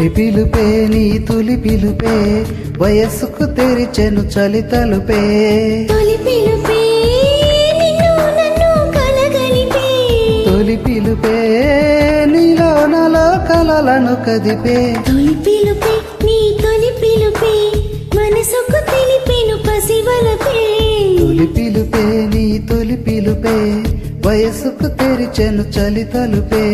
తొలి పిలుపే నీ తొలి పిలుపే వయస్సుకు తెరిచెను చలి తలుపే తొలి పిలుపే నిన్ను నన్ను కలగలిపే తొలి పిలుపే నీలో నాలో కలలను కదిపే తొలి పిలుపే నీ తొలి పిలుపే మనసుకు తెలిపెను పసివలపే తొలి పిలుపే నీ తొలి పిలుపే వయస్సుకు తెరిచెను చలి తలుపే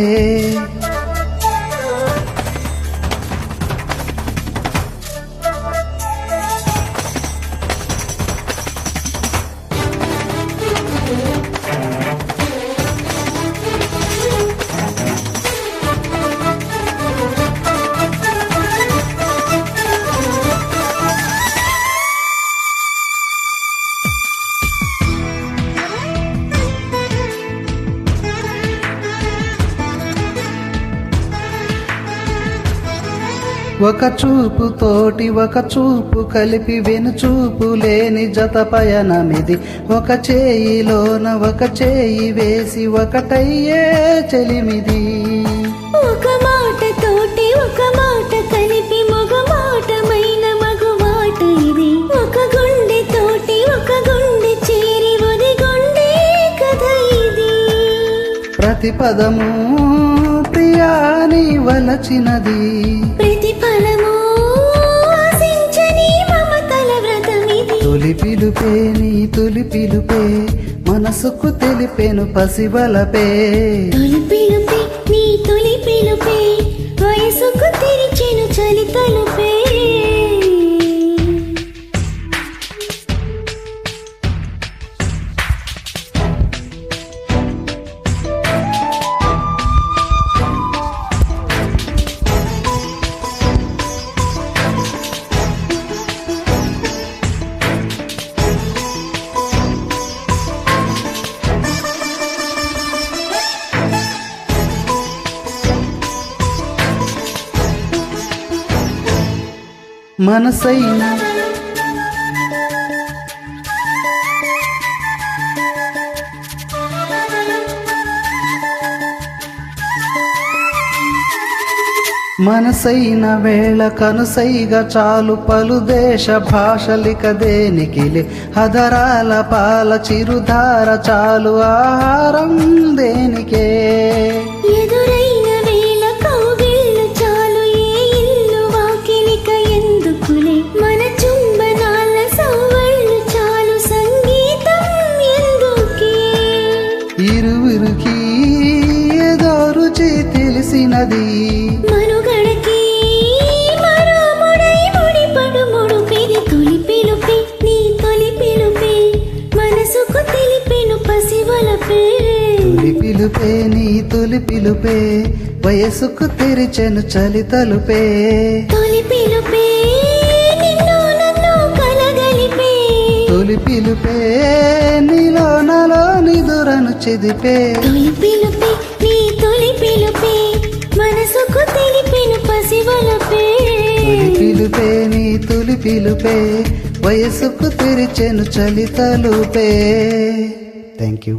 ఒక చూపు తోటి ఒక చూపు కలిపి వెను చూపు లేని జత పయనమిది ఒక చేయిలోన ఒక చేయి వేసి ఒకటయ్యే చెలిమిది ఒక మాట తోటి ఒక మాట కలిపి మగ మాటమైన మగువాట ఇది ఒక గుండె తోటి ఒక గుండె చేరి ఒది గుండె కథ ఇది ప్రతి పదము ప్రియాని వలచినది ప్రతిఫలము ఆశించని మమతల వ్రతమిది తొలి పిలుపే నీ తొలి పిలుపే మనసుకు తెలిపెను పసివలపే తొలి పిలుపే నీ తొలి పిలుపే వయసుకు తెరిచెను చలి తలుపే మనసైనా మనసైన వేళ కనుసైగా చాలు పలు దేశ భాషలిక దేనికిలే హదరాల పాల చిరుధార చాలు ఆహారం దేనికే ఎదురైన వేళ కౌగిళ్ళు చాలు ఏ ఇల్లు వాకిలిక ఎందుకులే మన చుంబనాల సవ్వళ్ళు చాలు సంగీతం ఎందుకే ఇరువురికి ఏదో రుచి తెలిసినది మనుగడకి మరో ముడై ముడిపడు ముడుపిది తొలి పిలుపే నీ తొలి పిలుపే మనసుకు తెలిపెను పసివలపే తొలి పిలుపే నీ తొలి పిలుపే వయసుకు తెరిచెను చలి తలుపే తొలి పిలుపే నిన్ను నన్ను కలగలిపే తొలి పిలుపే నీలో నాలో నిదురను చెదిపే తొలి పిలుపే నీ తొలి పిలుపే మనసుకు తెలిపెను పసివలపే తొలి పిలుపే నీ తొలి పిలుపే వయసుకు తెరిచెను చలి తలుపే థ్యాంక్ యూ.